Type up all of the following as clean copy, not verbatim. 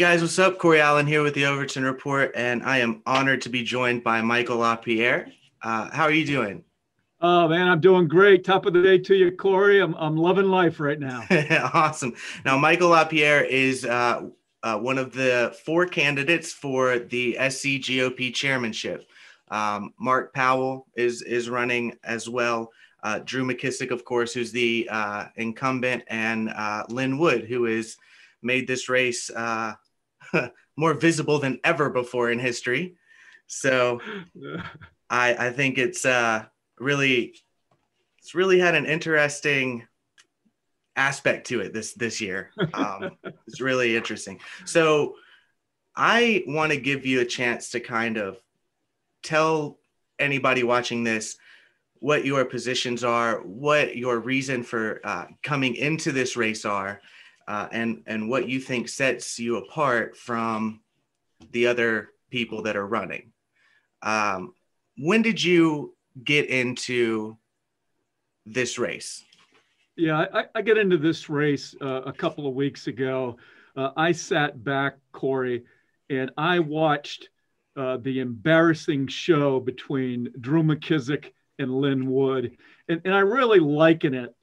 guys, what's up? Corey Allen here with the Overton Report, and I am honored to be joined by Michael LaPierre. How are you doing? Oh man, I'm doing great. Top of the day to you, Corey. I'm loving life right now. Awesome. Now, Michael LaPierre is one of the four candidates for the SCGOP chairmanship. Mark Powell is running as well. Drew McKissick, of course, who's the incumbent, and Lin Wood, who has made this race more visible than ever before in history. So I think it's really had an interesting aspect to it this year. It's really interesting. So I want to give you a chance to kind of tell anybody watching this what your positions are, what your reason for coming into this race are, and what you think sets you apart from the other people that are running. When did you get into this race? Yeah, I get into this race a couple of weeks ago. I sat back, Corey, and I watched the embarrassing show between Drew McKissick and Lin Wood. And I really liken it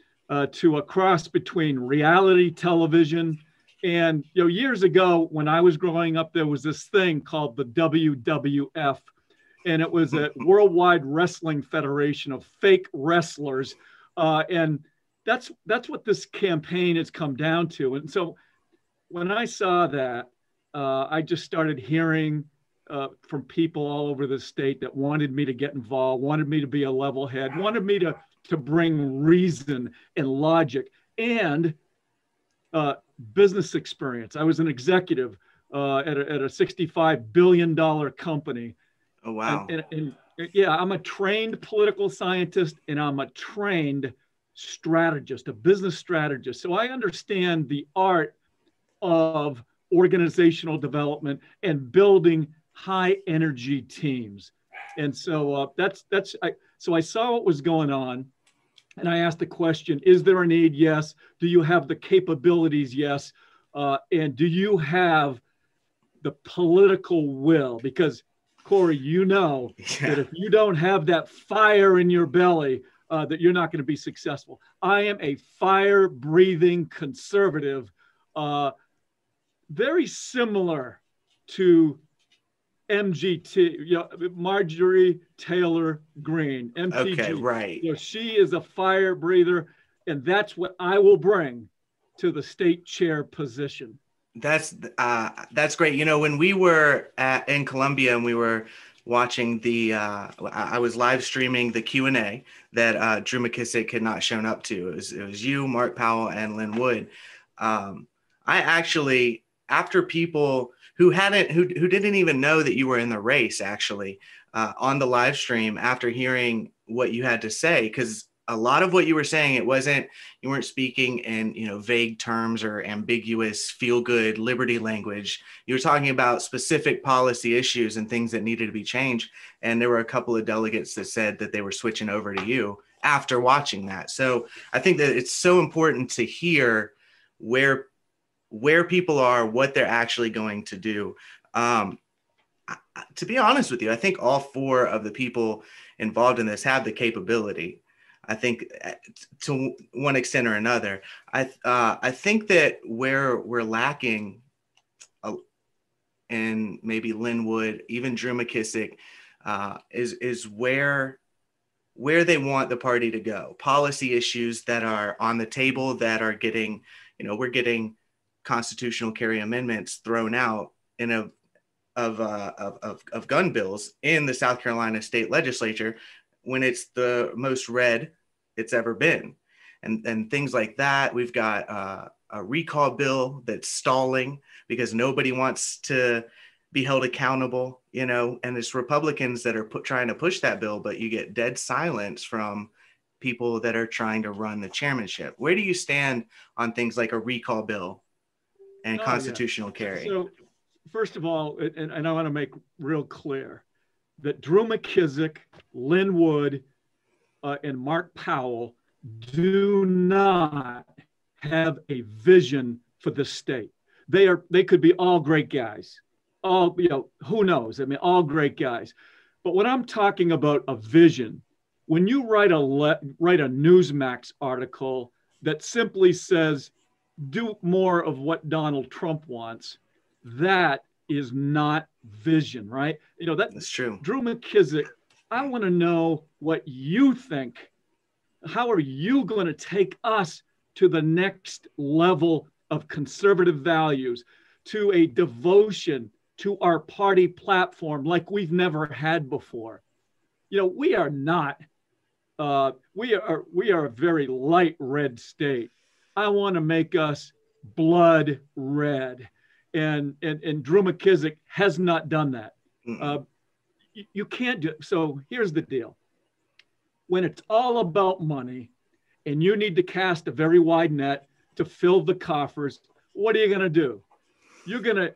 to a cross between reality television and, years ago when I was growing up, there was this thing called the WWF, and it was a Worldwide Wrestling Federation of fake wrestlers. And that's what this campaign has come down to. And so when I saw that, I just started hearing from people all over the state that wanted me to get involved, wanted me to be a level head, wanted me to bring reason and logic and business experience. I was an executive at a $65 billion company. Oh, wow. And yeah, I'm a trained political scientist and I'm a trained strategist, a business strategist. So I understand the art of organizational development and building high energy teams. And so so I saw what was going on and I asked the question, is there a need? Yes. Do you have the capabilities? Yes. And do you have the political will? Because Corey, that if you don't have that fire in your belly, that you're not going to be successful. I am a fire-breathing conservative, very similar to MGT, Marjorie Taylor Greene, MTG. Okay, right. She is a fire breather, and that's what I will bring to the state chair position. That's great. When we were in Columbia and we were watching I was live streaming the Q&A that Drew McKissick had not shown up to. It was you, Mark Powell, and Lin Wood. I actually, after people who didn't even know that you were in the race, actually, on the live stream, after hearing what you had to say, because a lot of what you were saying, you weren't speaking in, vague terms or ambiguous feel-good liberty language. You were talking about specific policy issues and things that needed to be changed. And there were a couple of delegates that said that they were switching over to you after watching that. So I think that it's so important to hear where people are, what they're actually going to do. To be honest with you, I think all four of the people involved in this have the capability. I think to one extent or another, I think that where we're lacking in maybe Lin Wood, even Drew McKissick, is where they want the party to go. Policy issues that are on the table that are getting, we're getting constitutional carry amendments thrown out of gun bills in the South Carolina state legislature, when it's the most red it's ever been. And things like that. We've got a recall bill that's stalling because nobody wants to be held accountable, and it's Republicans that are trying to push that bill, but you get dead silence from people that are trying to run the chairmanship. Where do you stand on things like a recall bill and constitutional carry? So first of all, and I want to make real clear that Drew McKissick, Lin Wood, and Mark Powell do not have a vision for the state. They could be all great guys. All, who knows? I mean, all great guys. But when I'm talking about a vision, when you write a Newsmax article that simply says, do more of what Donald Trump wants, that is not vision, right? That's true. Drew McKissick, I want to know what you think. How are you going to take us to the next level of conservative values, to a devotion to our party platform like we've never had before? We are not, we are a very light red state. I want to make us blood red. And Drew McKissick has not done that. You can't do it. So here's the deal. When it's all about money and you need to cast a very wide net to fill the coffers, what are you going to do? You're going to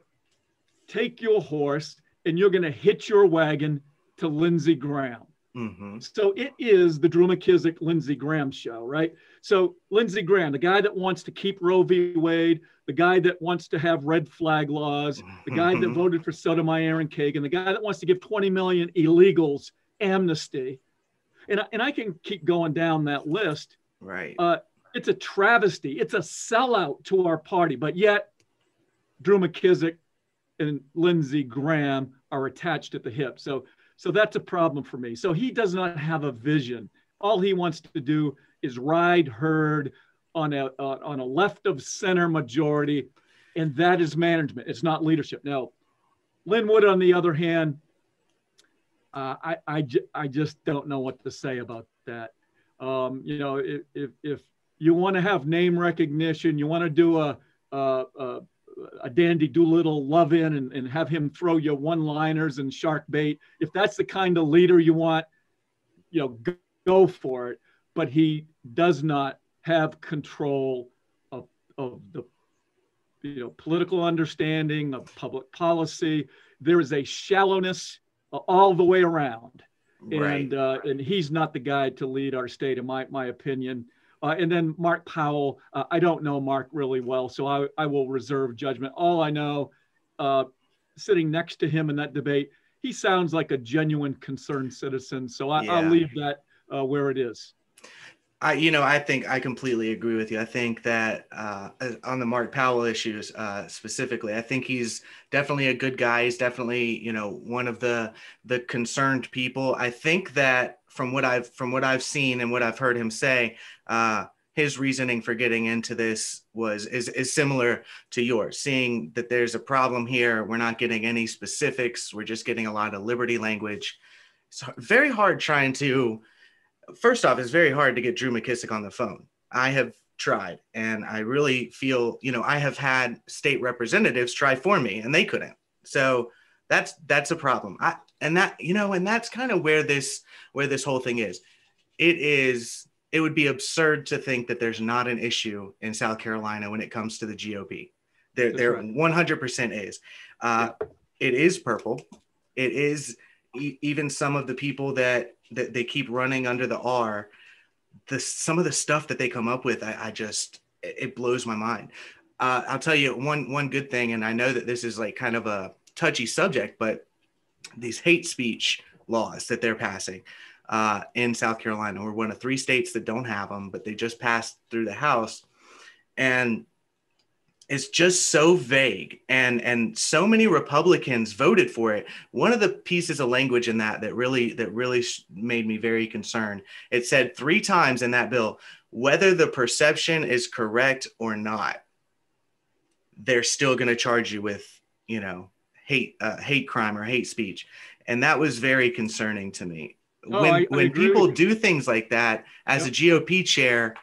take your horse and you're going to hitch your wagon to Lindsey Graham. So it is the Drew McKissick, Lindsey Graham show, right? So Lindsey Graham, the guy that wants to keep Roe v. Wade, the guy that wants to have red flag laws, the guy that voted for Sotomayor and Kagan, the guy that wants to give 20 million illegals amnesty. And I can keep going down that list. Right. It's a travesty. It's a sellout to our party. But yet, Drew McKissick and Lindsey Graham are attached at the hip. So that's a problem for me. So he does not have a vision. All he wants to do is ride herd on a left of center majority, and that is management. It's not leadership. Now, Lin Wood, on the other hand, I just don't know what to say about that. If you want to have name recognition, you want to do a Dandy Doolittle love in and have him throw you one-liners and shark bait. If that's the kind of leader you want, go for it. But he does not have control of the political understanding of public policy. There is a shallowness all the way around, right. And he's not the guy to lead our state, in my opinion. And then Mark Powell, I don't know Mark really well, so I will reserve judgment. All I know, sitting next to him in that debate, he sounds like a genuine concerned citizen. So I'll leave that where it is. I think I completely agree with you. I think that on the Mark Powell issues specifically, I think he's definitely a good guy. He's definitely, one of the concerned people. I think that from what I've seen and what I've heard him say, his reasoning for getting into this is similar to yours, seeing that there's a problem here. We're not getting any specifics. We're just getting a lot of liberty language. It's very hard first off, it's very hard to get Drew McKissick on the phone. I have tried, and I really feel, I have had state representatives try for me and they couldn't. So that's a problem. And that's kind of where this whole thing is. It would be absurd to think that there's not an issue in South Carolina when it comes to the GOP. There 100% is. It is purple. It is even some of the people that they keep running under the R. Some of the stuff that they come up with, it blows my mind. I'll tell you one good thing, and I know that this is like kind of a touchy subject, but these hate speech laws that they're passing in South Carolina, we're one of 3 states that don't have them, but they just passed through the House, and it's just so vague, and so many Republicans voted for it. One of the pieces of language in that really made me very concerned. It said 3 times in that bill, whether the perception is correct or not, they're still going to charge you with, hate crime or hate speech. And that was very concerning to me. When people do things like that, as a GOP chair,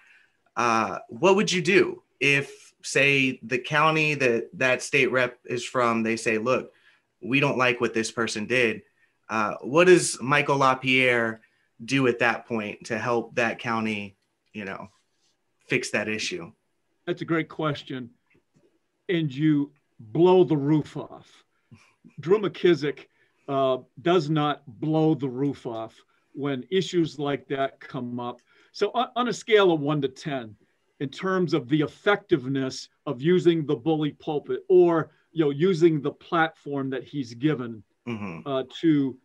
what would you do if, say, the county that state rep is from, they say, look, we don't like what this person did. What does Michael LaPierre do at that point to help that county, fix that issue? That's a great question. And you blow the roof off. Drew McKissick does not blow the roof off when issues like that come up. So on a scale of 1 to 10, in terms of the effectiveness of using the bully pulpit, or using the platform that he's given to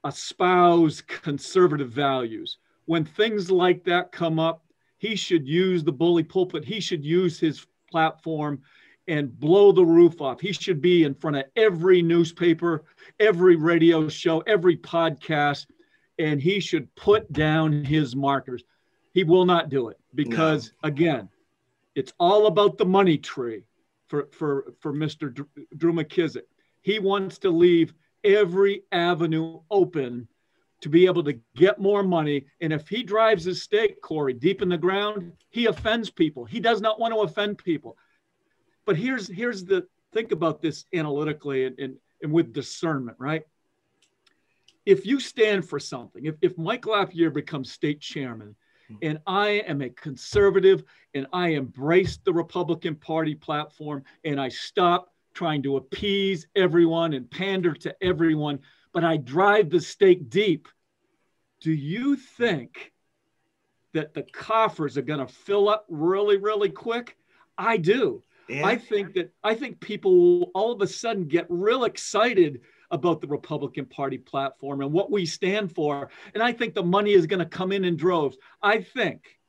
espouse conservative values. When things like that come up, he should use the bully pulpit. He should use his platform and blow the roof off. He should be in front of every newspaper, every radio show, every podcast, and he should put down his markers. He will not do it because, again, it's all about the money tree for Mr. Drew McKissick. He wants to leave every avenue open to be able to get more money. And if he drives his stake, Corey, deep in the ground, he offends people. He does not want to offend people. But here's the, think about this analytically and with discernment, right? If you stand for something, if Mike LaPierre becomes state chairman, and I am a conservative and I embrace the Republican Party platform and I stop trying to appease everyone and pander to everyone, but I drive the stake deep, do you think that the coffers are going to fill up really, really quick? I do. Yeah. I think people will all of a sudden get real excited about the Republican Party platform and what we stand for. And I think the money is going to come in droves. I think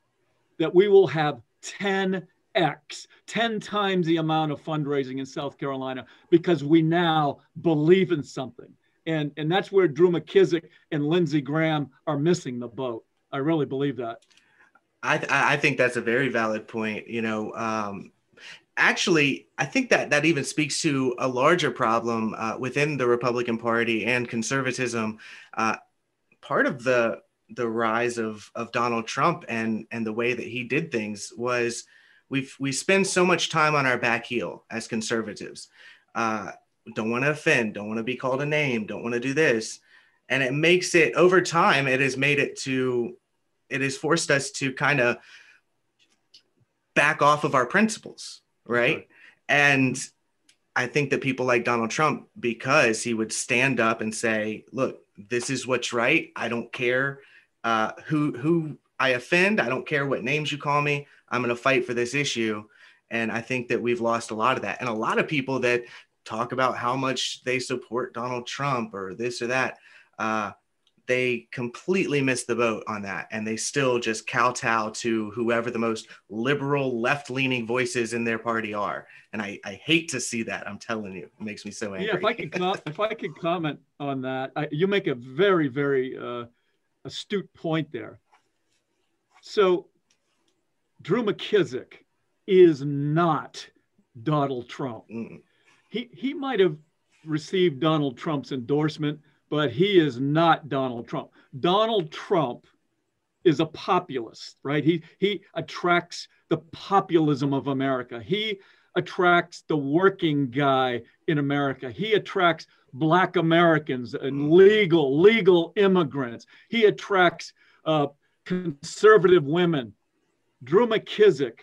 that we will have 10 times the amount of fundraising in South Carolina because we now believe in something. And that's where Drew McKissick and Lindsey Graham are missing the boat. I really believe that. I think that's a very valid point. Actually, I think that even speaks to a larger problem within the Republican Party and conservatism. Part of the rise of Donald Trump and the way that he did things was we spend so much time on our back heel as conservatives. Don't want to offend, don't want to be called a name, don't want to do this. And it makes it, over time, it has forced us to kind of back off of our principles. Right. And I think that people like Donald Trump, because he would stand up and say, look, this is what's right. I don't care who I offend. I don't care what names you call me. I'm going to fight for this issue. And I think that we've lost a lot of that. And a lot of people that talk about how much they support Donald Trump or this or that, they completely miss the boat on that. And they still just kowtow to whoever the most liberal, left-leaning voices in their party are. And I hate to see that. I'm telling you, it makes me so angry. Yeah, if I could comment on that, you make a very, very astute point there. So Drew McKissick is not Donald Trump. He might have received Donald Trump's endorsement, but he is not Donald Trump. Donald Trump is a populist, right? He attracts the populism of America. He attracts the working guy in America. He attracts Black Americans and legal immigrants. He attracts conservative women. Drew McKissick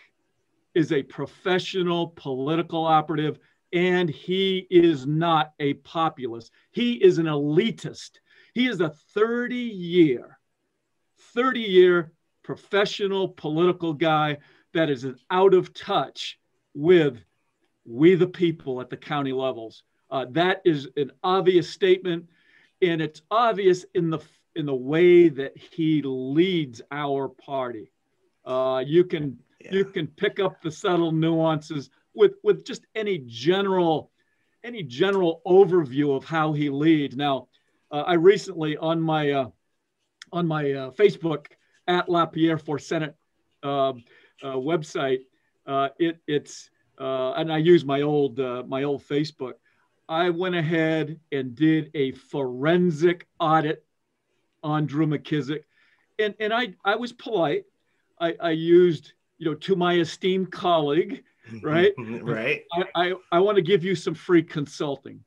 is a professional political operative, and he is not a populist. He is an elitist. He is a 30-year professional political guy that is out of touch with we the people at the county levels. That is an obvious statement, and it's obvious in the way that he leads our party. You can pick up the subtle nuances with just any general overview of how he leads. Now, I recently on my Facebook at LaPierre for Senate website, it's and I use my old Facebook. I went ahead and did a forensic audit on Drew McKissick, and I was polite. I used, to my esteemed colleague, right? Right. I want to give you some free consulting.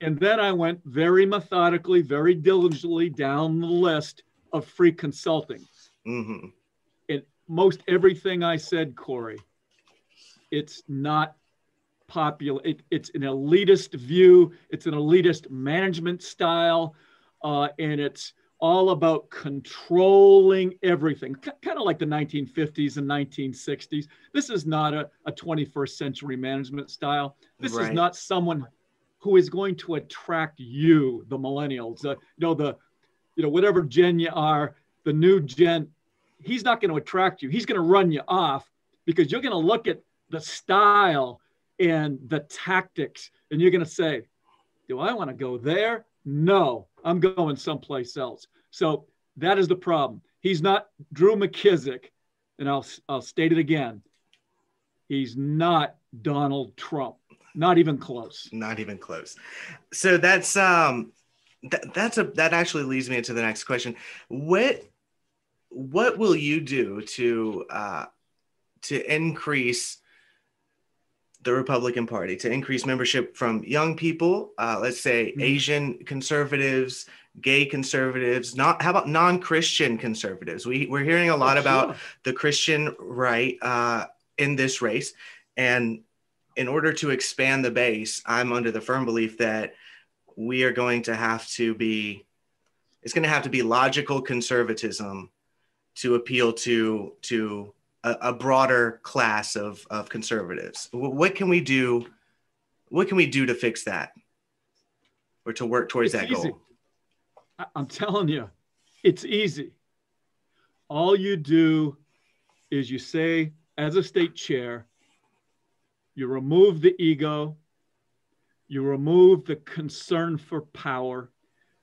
And then I went very methodically, very diligently down the list of free consulting. Mm-hmm. And most everything I said, Corey, it's not popular. It's an elitist view. It's an elitist management style. And it's all about controlling everything, kind of like the 1950s and 1960s. This is not a 21st century management style. This is not someone who is going to attract you, the millennials, whatever gen you are, the new gen. He's not going to attract you. He's going to run you off because you're going to look at the style and the tactics, and you're going to say, do I want to go there? No, I'm going someplace else. So that is the problem. He's not Drew McKissick, and I'll state it again. He's not Donald Trump. Not even close. Not even close. So that's that actually leads me into the next question. What will you do to increase the Republican Party, to increase membership from young people, let's say Asian conservatives, gay conservatives, how about non-Christian conservatives? We're hearing a lot about the Christian right in this race. And in order to expand the base, I'm under the firm belief that we are going to have to be, it's going to have to be logical conservatism to appeal to a broader class of conservatives. What can we do? What can we do to fix that, or to work towards that goal? I'm telling you, it's easy. All you do is you say, as a state chair, you remove the ego, you remove the concern for power,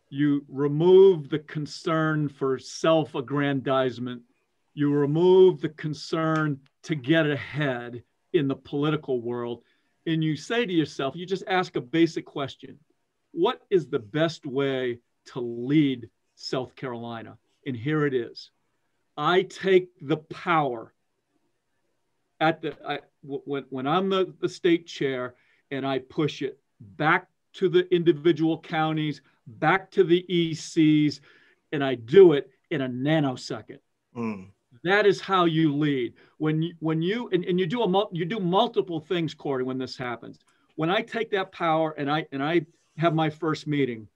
you remove the concern for self-aggrandizement, you remove the concern to get ahead in the political world, and you say to yourself, you just ask a basic question: what is the best way to lead South Carolina? And here it is. I take the power when I'm the state chair, and I push it back to the individual counties, back to the ECs, and I do it in a nanosecond. That is how you lead. When you do multiple things, Corey, when this happens. When I take that power and I have my first meeting,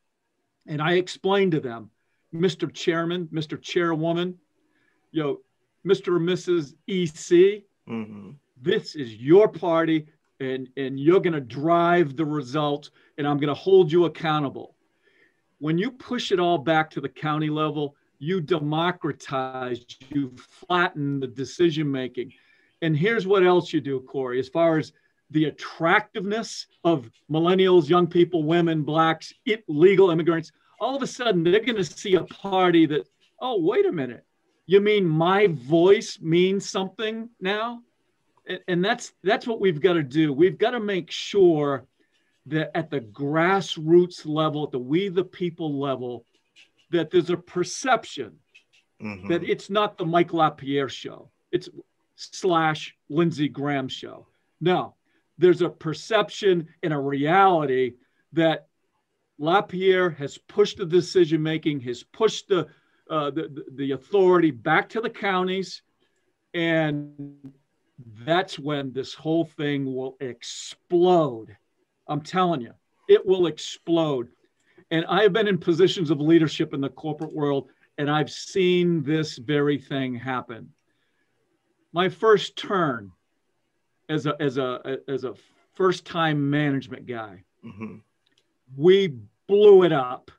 and I explain to them, Mr. Chairman, Mr. Chairwoman, Mr. or Mrs. EC, this is your party, and you're going to drive the results, and I'm going to hold you accountable. When you push it all back to the county level, you democratize, you flatten the decision making. And here's what else you do, Corey, as far as the attractiveness of millennials, young people, women, blacks, illegal immigrants. All of a sudden, they're going to see a party that, oh, wait a minute. You mean my voice means something now? And that's what we've got to do. We've got to make sure that at the grassroots level, at the we the people level, that there's a perception that it's not the Michael LaPierre show. It's / Lindsey Graham show. No, there's a perception and a reality that LaPierre has pushed the decision-making, has pushed the authority back to the counties, and that's when this whole thing will explode. I'm telling you, it will explode. And I've been in positions of leadership in the corporate world, and I've seen this very thing happen. My first turn as a first-time management guy, we blew it up.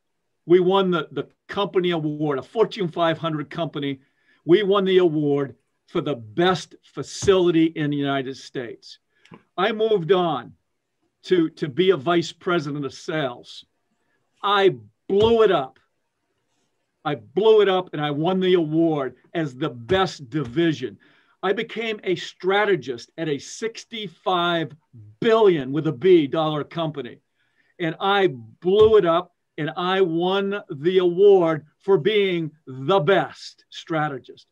We won the company award, a Fortune 500 company. We won the award for the best facility in the United States. I moved on to be a vice president of sales. I blew it up. I blew it up, and I won the award as the best division. I became a strategist at a $65 billion with a B dollar company. And I blew it up, and I won the award for being the best strategist.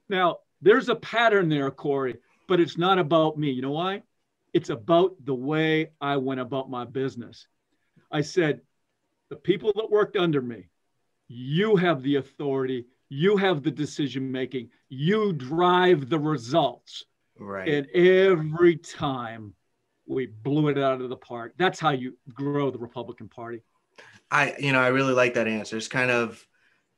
Now, there's a pattern there, Corey, but it's not about me. You know why? It's about the way I went about my business. I said, the people that worked under me, you have the authority, you have the decision-making, you drive the results. Right. And every time we blew it out of the park. That's how you grow the Republican Party. I really like that answer. It's kind of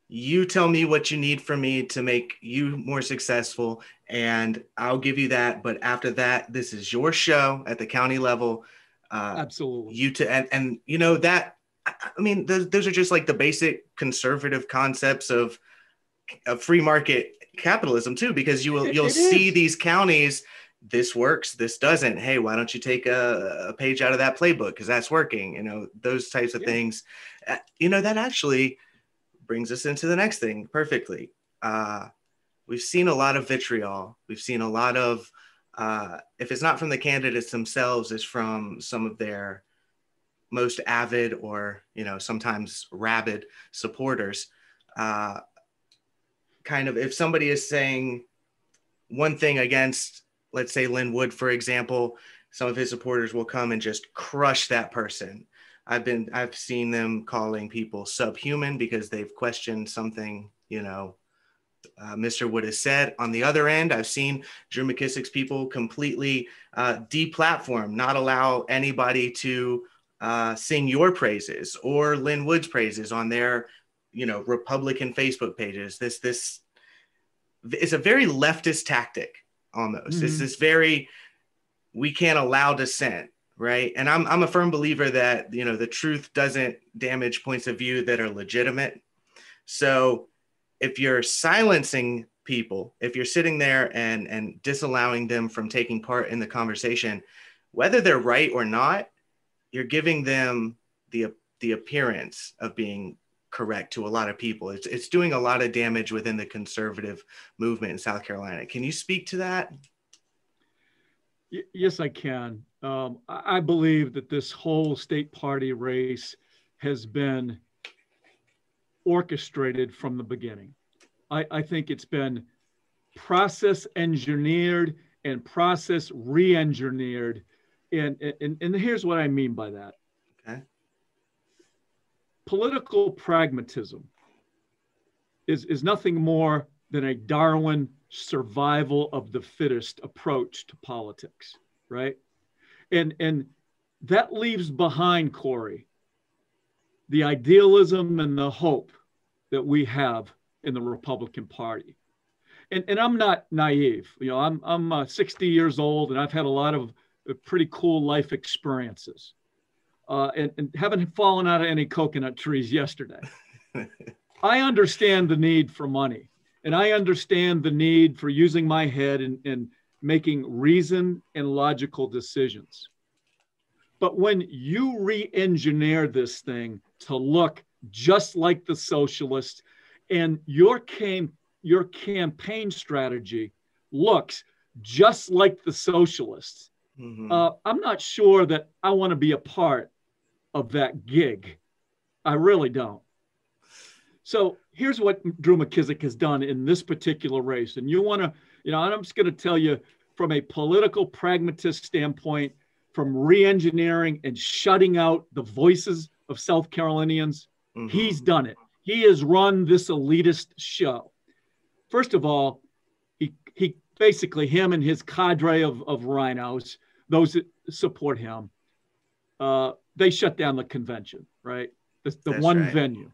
you tell me what you need from me to make you more successful, and I'll give you that. But after that, this is your show at the county level. Absolutely. And you know that, I mean, those are just like the basic conservative concepts of free market capitalism too, because you'll see these counties, this works, this doesn't. Hey, why don't you take a page out of that playbook because that's working? You know, those types of things. You know, that actually brings us into the next thing perfectly. We've seen a lot of vitriol. We've seen a lot of, if it's not from the candidates themselves, it's from some of their most avid or, you know, sometimes rabid supporters. Kind of, if somebody is saying one thing against, let's say, Lin Wood, for example, some of his supporters will come and just crush that person. I've seen them calling people subhuman because they've questioned something, you know, Mr. Wood has said. On the other end, I've seen Drew McKissick's people completely deplatform, not allow anybody to sing your praises or Lin Wood's praises on their, you know, Republican Facebook pages. This is a very leftist tactic almost. It's this very, we can't allow dissent. Right. And I'm a firm believer that, you know, the truth doesn't damage points of view that are legitimate. So if you're silencing people, if you're sitting there and disallowing them from taking part in the conversation, whether they're right or not, you're giving them the appearance of being correct to a lot of people. It's doing a lot of damage within the conservative movement in South Carolina. Can you speak to that? Yes, I can. I believe that this whole state party race has been orchestrated from the beginning. I think it's been process engineered and process re-engineered. And here's what I mean by that. Okay. Political pragmatism is nothing more than a Darwin survival of the fittest approach to politics, right? And that leaves behind, Corey, the idealism and the hope that we have in the Republican Party. And I'm not naive. You know, I'm 60 years old and I've had a lot of pretty cool life experiences. And haven't fallen out of any coconut trees yesterday. I understand the need for money. And I understand the need for using my head and making reason and logical decisions. But when you re-engineer this thing to look just like the socialists, and your campaign strategy looks just like the socialists, I'm not sure that I want to be a part of that gig. I really don't. So here's what Drew McKissick has done in this particular race. And you want to, you know, and I'm just going to tell you from a political pragmatist standpoint, from re-engineering and shutting out the voices of South Carolinians, he's done it. He has run this elitist show. First of all, he basically, him and his cadre of rhinos, those that support him, they shut down the convention, right? The one venue.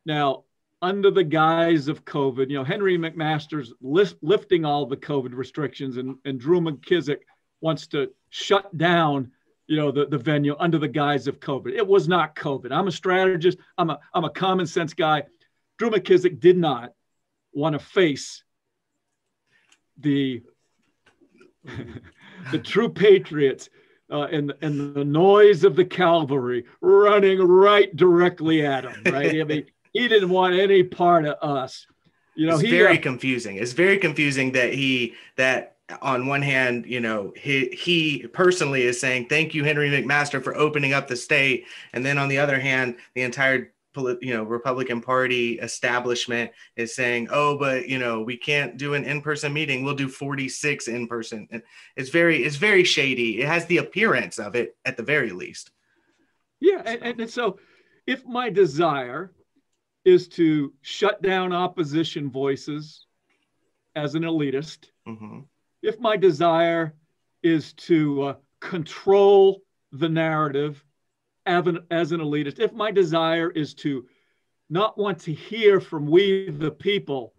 Now, under the guise of COVID, you know, Henry McMaster's lifting all the COVID restrictions, and Drew McKissick wants to shut down, you know, the venue under the guise of COVID. It was not COVID. I'm a strategist. I'm a common sense guy. Drew McKissick did not want to face the true patriots and the noise of the cavalry running right directly at him. Right. I mean, he didn't want any part of us. You know, it's very confusing. It's very confusing that on one hand, you know, he personally is saying, thank you, Henry McMaster, for opening up the state. And then on the other hand, the entire, you know, Republican Party establishment is saying, oh, but, you know, we can't do an in-person meeting. We'll do 46 in person. And it's very shady. It has the appearance of it at the very least. Yeah. And so if my desire is to shut down opposition voices as an elitist, if my desire is to control the narrative as an elitist, if my desire is to not want to hear from we the people,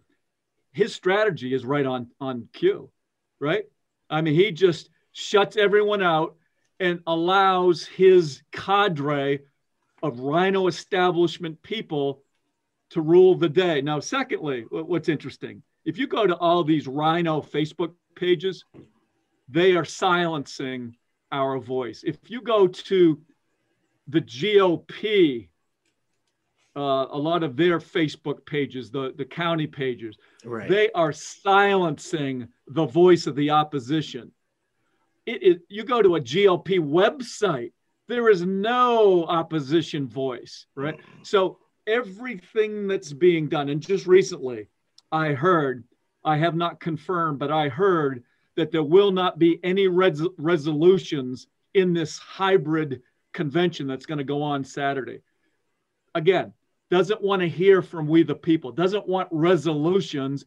his strategy is right on cue, right? I mean, he just shuts everyone out and allows his cadre of rhino establishment people to rule the day. Now, secondly, what's interesting, if you go to all these rhino Facebook pages, they are silencing our voice. If you go to the GOP, a lot of their Facebook pages, the county pages, right, they are silencing the voice of the opposition. You go to a GOP website, there is no opposition voice, right? So everything that's being done, and just recently I heard, I have not confirmed, but I heard that there will not be any resolutions in this hybrid convention that's going to go on Saturday. Again, doesn't want to hear from we the people, doesn't want resolutions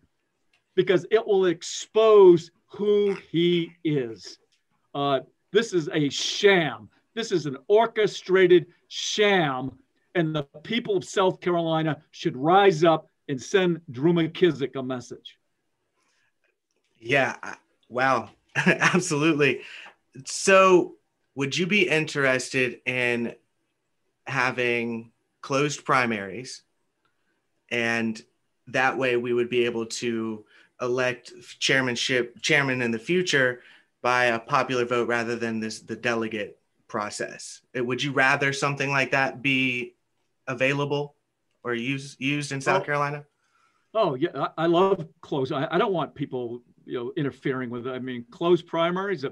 because it will expose who he is. This is a sham. This is an orchestrated sham, and the people of South Carolina should rise up and send Drew McKissick a message. Yeah, wow, absolutely. So would you be interested in having closed primaries, and that way we would be able to elect chairman in the future by a popular vote rather than the delegate process? Would you rather something like that be available or used in South Carolina? Oh yeah, I love closed. I don't want people interfering with it. I mean, closed primaries.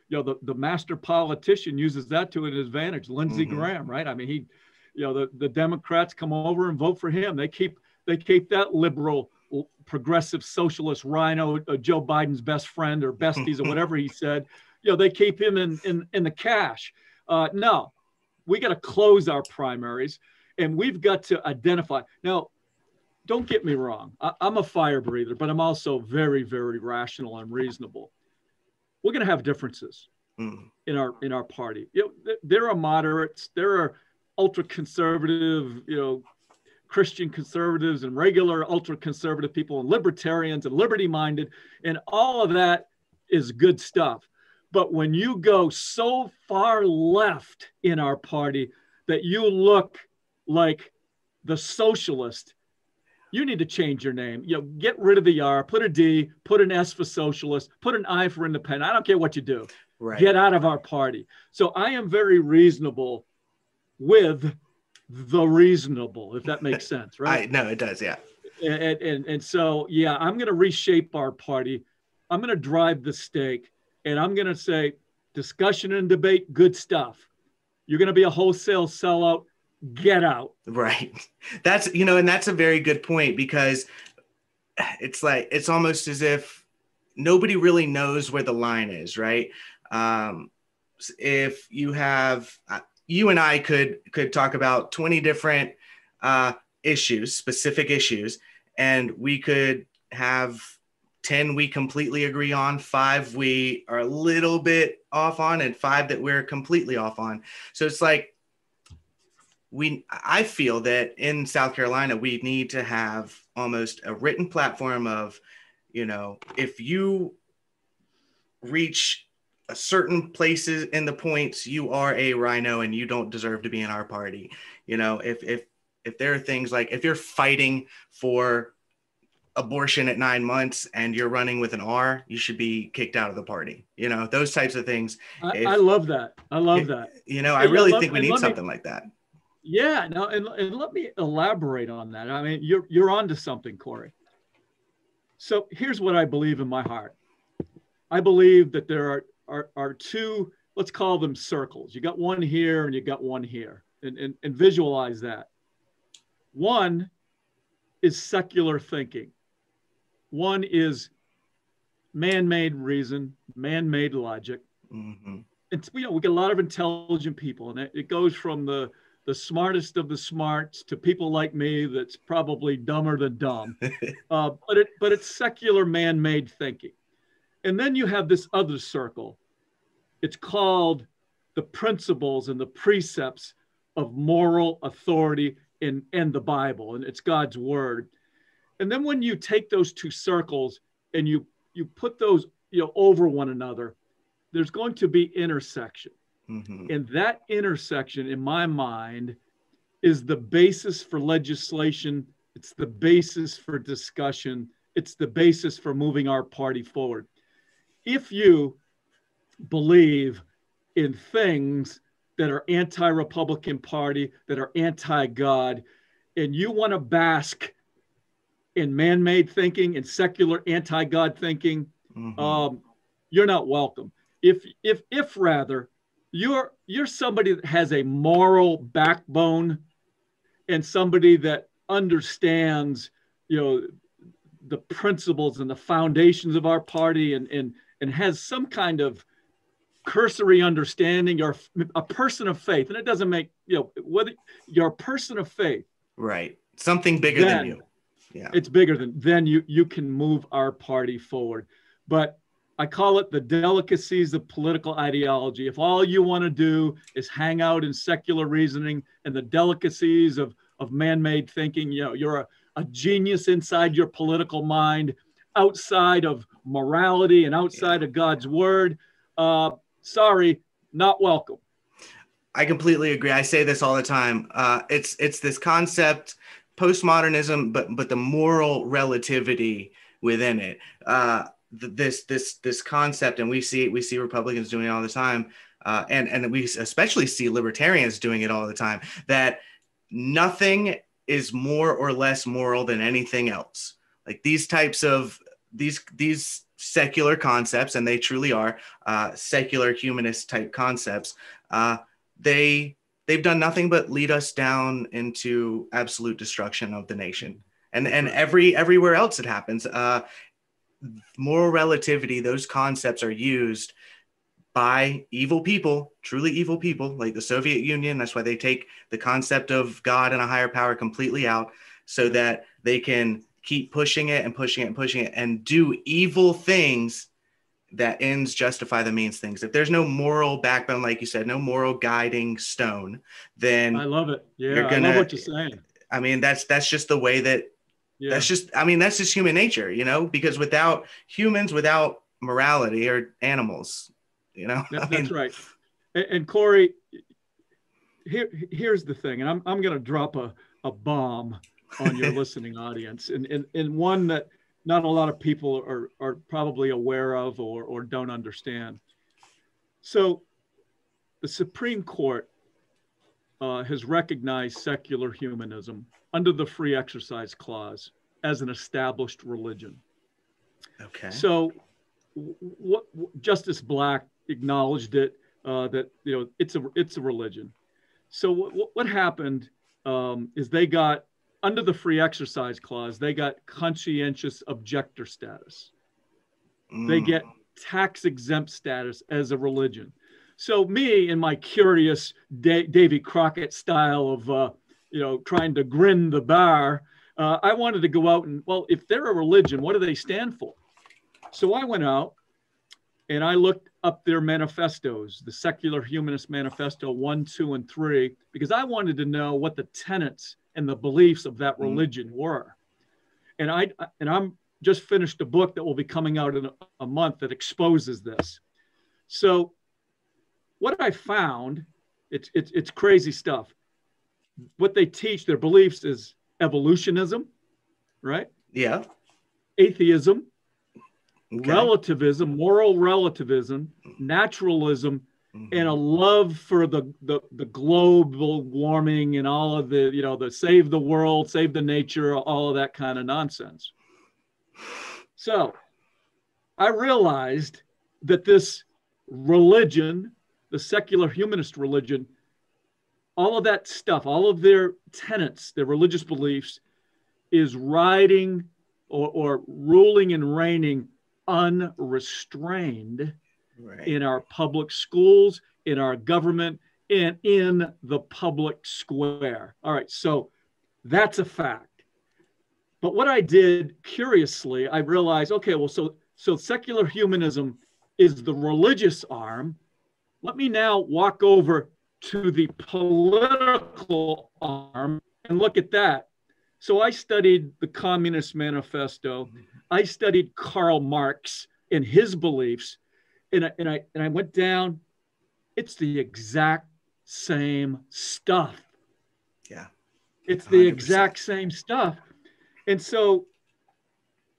The master politician uses that to his advantage. Lindsey Graham, right? I mean, he, the Democrats come over and vote for him. They keep that liberal, progressive, socialist rhino, Joe Biden's best friend or besties or whatever he said. They keep him in the cash. No, we got to close our primaries, and we've got to identify. Now, don't get me wrong. I'm a fire breather, but I'm also very, very rational and reasonable. We're going to have differences in our party. There are moderates, there are ultra conservative, Christian conservatives and regular ultra conservative people and libertarians and liberty minded, and all of that is good stuff. But when you go so far left in our party that you look like the socialist, you need to change your name. Get rid of the R, put a D, put an S for socialist, put an I for independent. I don't care what you do. Right. Get out of our party. So I am very reasonable with the reasonable, if that makes sense, right? No, it does, yeah. And so, yeah, I'm going to reshape our party. I'm going to drive the stake, and I'm going to say discussion and debate, good stuff. You're going to be a wholesale sellout. Get out. Right. That's, and that's a very good point, because it's almost as if nobody really knows where the line is, right? If you have, you and I could talk about 20 different specific issues, and we could have 10 we completely agree on, 5 we are a little bit off on, and 5 that we're completely off on. So it's like, I feel that in South Carolina, we need to have almost a written platform of, if you reach a certain places in the points, you are a rhino and you don't deserve to be in our party. If there are things like, if you're fighting for abortion at 9 months and you're running with an R, you should be kicked out of the party. Those types of things. I love that. I love that. I really think we need something like that. Yeah, no, and let me elaborate on that. I mean, you're onto something, Corey. So here's what I believe in my heart. I believe that there are 2, let's call them circles. You got one here and you got one here, and visualize that. One is secular thinking. One is man-made reason, man-made logic. Mm-hmm. And we get a lot of intelligent people, and it goes from the smartest of the smarts to people like me that's probably dumber than dumb. But it's secular man-made thinking. And then you have this other circle. It's called the principles and the precepts of moral authority and the Bible, and it's God's word. And then when you take those two circles and you put those, over one another, there's going to be intersection. Mm-hmm. And that intersection, in my mind, is the basis for legislation. It's the basis for discussion. It's the basis for moving our party forward. If you believe in things that are anti-Republican Party, that are anti-God, and you want to bask in man-made thinking and secular anti-God thinking, Mm-hmm. you're not welcome. If rather you're somebody that has a moral backbone and somebody that understands, the principles and the foundations of our party and has some kind of cursory understanding, you're a person of faith, and it doesn't make, whether you're a person of faith, Right. Something bigger than you. Yeah. It's bigger than, then you can move our party forward. But I call it the delicacies of political ideology. If all you want to do is hang out in secular reasoning and the delicacies of man-made thinking, you're a genius inside your political mind, outside of morality and outside of God's word, sorry, not welcome. I completely agree. I say this all the time. It's this concept, postmodernism, but the moral relativity within it. This concept, and we see Republicans doing it all the time, and we especially see libertarians doing it all the time, that nothing is more or less moral than anything else. Like these types of these secular concepts, and they truly are secular humanist type concepts. They've done nothing but lead us down into absolute destruction of the nation, and everywhere else it happens. Moral relativity, those concepts are used by evil people, truly evil people, like the Soviet Union. That's why they take the concept of God and a higher power completely out, so that they can keep pushing it and pushing it and pushing it and do evil things that ends justify the means things. If there's no moral backbone, like you said, no moral guiding stone, then I love it. Yeah, I love what you're saying. I mean, that's just the way that, that's just human nature, because without humans, without morality, are animals, That's right. And Corey, here's the thing, and I'm going to drop a bomb on your listening audience, and one that not a lot of people are probably aware of or don't understand. So the Supreme Court has recognized secular humanism under the Free Exercise Clause as an established religion. Okay. So what Justice Black acknowledged it, that it's a religion. So what happened is they got, under the Free Exercise Clause, they got conscientious objector status. They get tax exempt status as a religion. So me, in my curious Davy Crockett style of trying to grin the bar, I wanted to go out and, well, if they're a religion, what do they stand for? So I went out and I looked up their manifestos, the Secular Humanist Manifesto 1, 2, and 3, because I wanted to know what the tenets and the beliefs of that religion were. And I'm just finished a book that will be coming out in a month that exposes this. So what I found, it's crazy stuff. What they teach, their beliefs, is evolutionism, right? Yeah. Atheism, Okay. relativism, moral relativism, naturalism, and a love for the global warming and all of the save the world, save the nature, all of that kind of nonsense. So I realized that this religion, the secular humanist religion, all of that stuff, all of their tenets, their religious beliefs, is riding or ruling and reigning unrestrained in our public schools, in our government, and in the public square. All right, so that's a fact. But what I did, curiously, I realized, okay, well, so secular humanism is the religious arm. Let me now walk over to the political arm And look at that. So I studied the Communist Manifesto. I studied Karl Marx and his beliefs. And I went down. It's the exact same stuff. Yeah. It's the 100%. exact same stuff. And so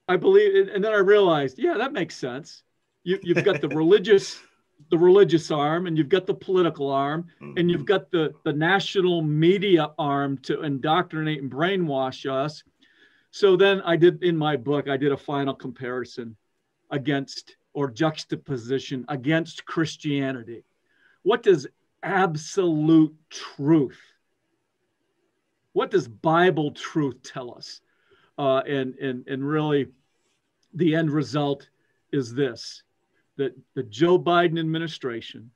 I believe, and then I realized, yeah, that makes sense. You've got the religious arm, and you've got the political arm, and you've got the national media arm to indoctrinate and brainwash us. So then in my book, I did a final comparison against, or juxtaposition against, Christianity. What does absolute truth, what does Bible truth tell us? And really, the end result is this: that the Joe Biden administration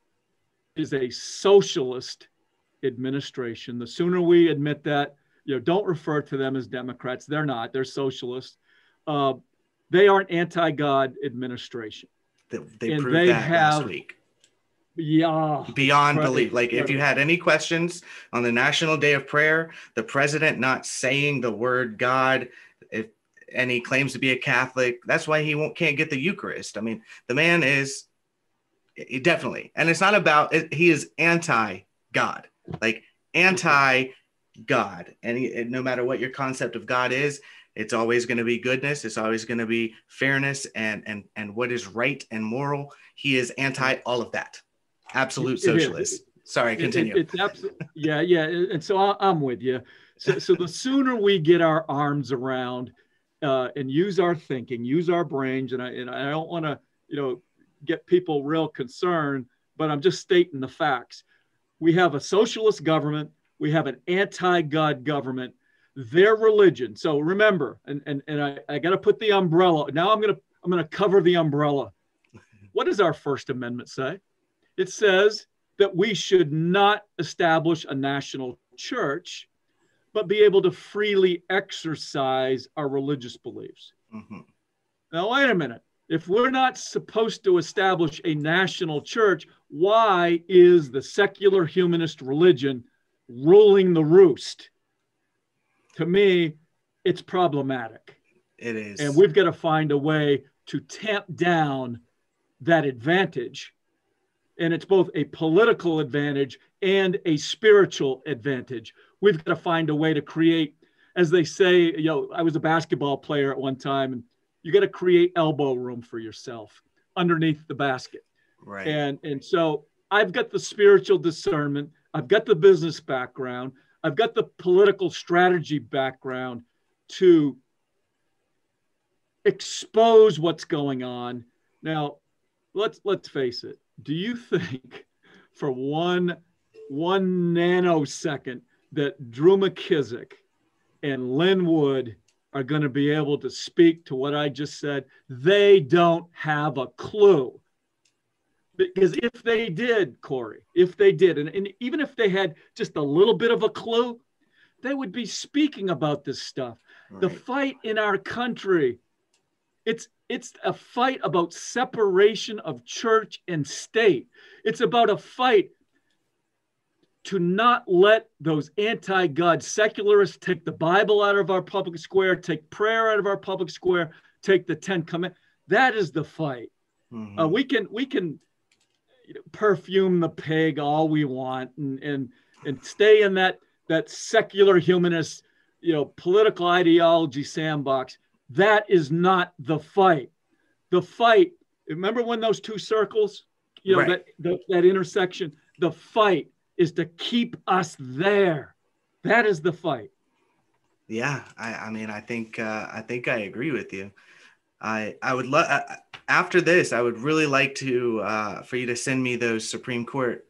is a socialist administration. The sooner we admit that, don't refer to them as Democrats. They're not. They're socialists. They are an anti-God administration. They proved that last week. Yeah. Beyond belief. Like, if you had any questions on the National Day of Prayer, the president not saying the word God, and he claims to be a Catholic, that's why he can't get the Eucharist. I mean, the man is definitely, and it's not about it, he is anti-God, like anti-God. And no matter what your concept of God is, it's always going to be goodness. It's always going to be fairness and what is right and moral. He is anti all of that. Absolute socialist. Sorry, continue. It's absolutely, yeah. And so I'm with you. So the sooner we get our arms around and use our thinking, use our brains, and I don't want to, get people real concerned, but I'm just stating the facts. We have a socialist government. We have an anti-God government. Their religion. So remember, and I got to put the umbrella. Now I'm gonna cover the umbrella. What does our First Amendment say? It says that we should not establish a national church, but be able to freely exercise our religious beliefs. Mm-hmm. Now, wait a minute. If we're not supposed to establish a national church, why is the secular humanist religion ruling the roost? To me, it's problematic. It is. And we've got to find a way to tamp down that advantage. And it's both a political advantage and a spiritual advantage. We've got to find a way to create, as they say, I was a basketball player at one time, and you got to create elbow room for yourself underneath the basket. Right. And so I've got the spiritual discernment. I've got the business background. I've got the political strategy background to expose what's going on. Now, let's face it. Do you think for one nanosecond that Drew McKissick and Lin Wood are going to be able to speak to what I just said? They don't have a clue. Because if they did, Corey, if they did, and even if they had just a little bit of a clue, they would be speaking about this stuff. Right. The fight in our country, it's a fight about separation of church and state. It's about a fight to not let those anti-God secularists take the Bible out of our public square, take prayer out of our public square, take the 10 Commandments. That is the fight. Mm-hmm. We can perfume the pig all we want and stay in that secular humanist, political ideology sandbox. That is not the fight. The fight, remember when those two circles, right, that intersection, the fight is to keep us there. That is the fight. Yeah. I mean, I think I agree with you. I would love, after this, I would really like to, for you to send me those Supreme Court,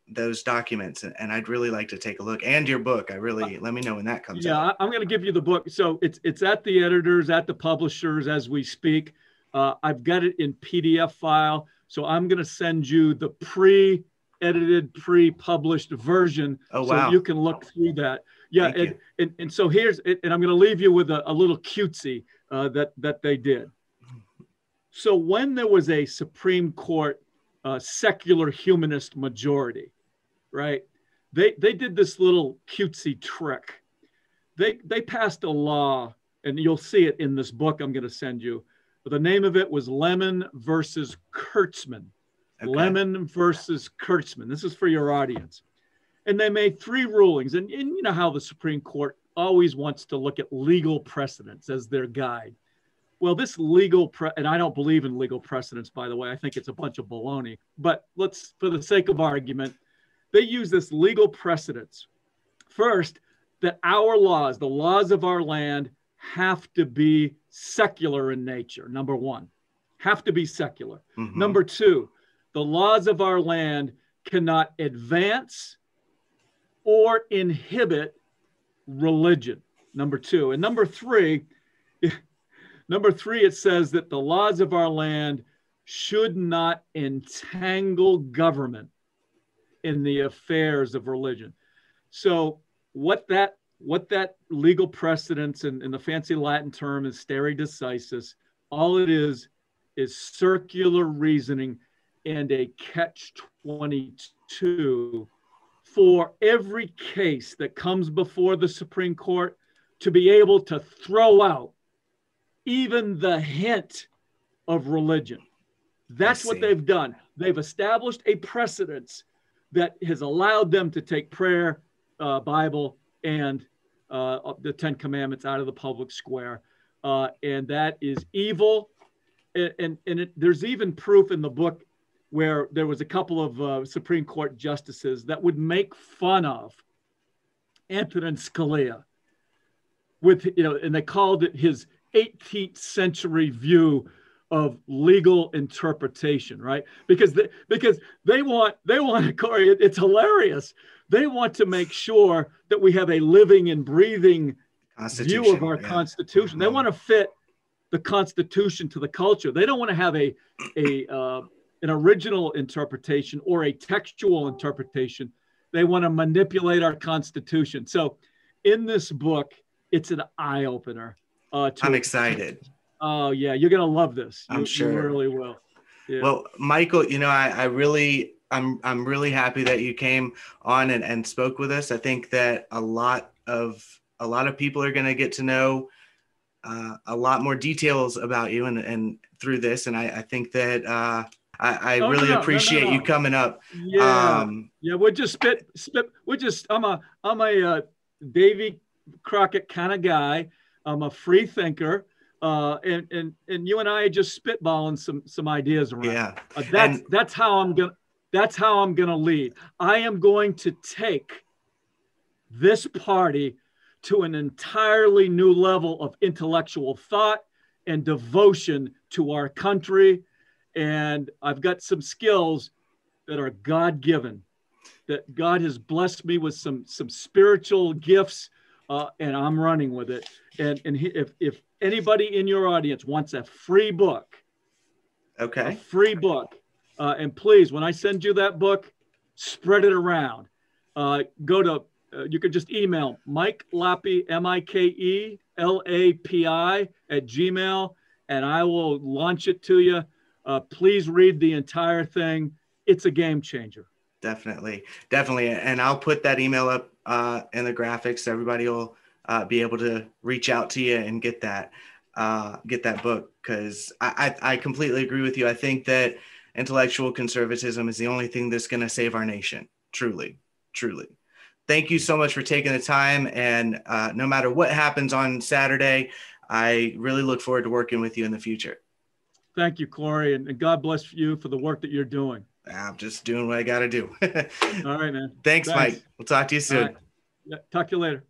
those documents, and I'd really like to take a look, and your book. Let me know when that comes out. Yeah, I'm going to give you the book. So it's at the editors, at the publishers as we speak. I've got it in PDF file. So I'm going to send you the pre-edited, pre-published version. Oh, wow. So you can look through that. Yeah. And so here's, and I'm going to leave you with a little cutesy that they did. So when there was a Supreme Court secular humanist majority, right, they did this little cutesy trick. They passed a law, and you'll see it in this book I'm going to send you. But the name of it was Lemon versus Kurtzman. Okay. Lemon versus Kurtzman. This is for your audience. And they made 3 rulings. And you know how the Supreme Court always wants to look at legal precedents as their guide. Well, this and I don't believe in legal precedents, by the way. I think it's a bunch of baloney. But let's, for the sake of argument, they use this legal precedents. First, that our laws, the laws of our land, have to be secular in nature, number 1. Have to be secular. Mm-hmm. Number 2, the laws of our land cannot advance or inhibit religion, number 2. And number 3, it says that the laws of our land should not entangle government in the affairs of religion. So what that legal precedence and the fancy Latin term is stare decisis, all it is circular reasoning and a catch-22 for every case that comes before the Supreme Court to be able to throw out even the hint of religion. That's what they've done. They've established a precedence that has allowed them to take prayer, Bible, and the 10 Commandments out of the public square. And that is evil. And there's even proof in the book where there was a couple of Supreme Court justices that would make fun of Antonin Scalia and they called it his 18th century view of legal interpretation, right? Because they want, Corey, it's hilarious. They want to make sure that we have a living and breathing view of our Constitution. They want to fit the Constitution to the culture. They don't want to have an original interpretation or a textual interpretation. They want to manipulate our Constitution. So in this book, it's an eye-opener. I'm excited. Oh yeah, you're gonna love this. I'm sure. You really will. Yeah. Well, Michael, I'm really happy that you came on and spoke with us. I think that a lot of people are going to get to know a lot more details about you and through this. And I think that I really appreciate you coming up. Yeah. We'll just spit. I'm a Davy Crockett kind of guy. I'm a free thinker. And you and I are just spitballing some ideas around. Yeah. That's how I'm gonna lead. I am going to take this party to an entirely new level of intellectual thought and devotion to our country. And I've got some skills that are God-given, that God has blessed me with some spiritual gifts, and I'm running with it. And if anybody in your audience wants a free book, and please, when I send you that book, spread it around. Go to, you can just email Mike Lapi, MikeLapi @gmail, and I will launch it to you. Please read the entire thing. It's a game changer. Definitely. And I'll put that email up in the graphics. So everybody will be able to reach out to you and get that book. Because I completely agree with you. I think that intellectual conservatism is the only thing that's going to save our nation. Truly. Thank you so much for taking the time. And no matter what happens on Saturday, I really look forward to working with you in the future. Thank you, Corey. And God bless you for the work that you're doing. I'm just doing what I got to do. All right, man. Thanks, Mike. We'll talk to you soon. Right. Yeah, talk to you later.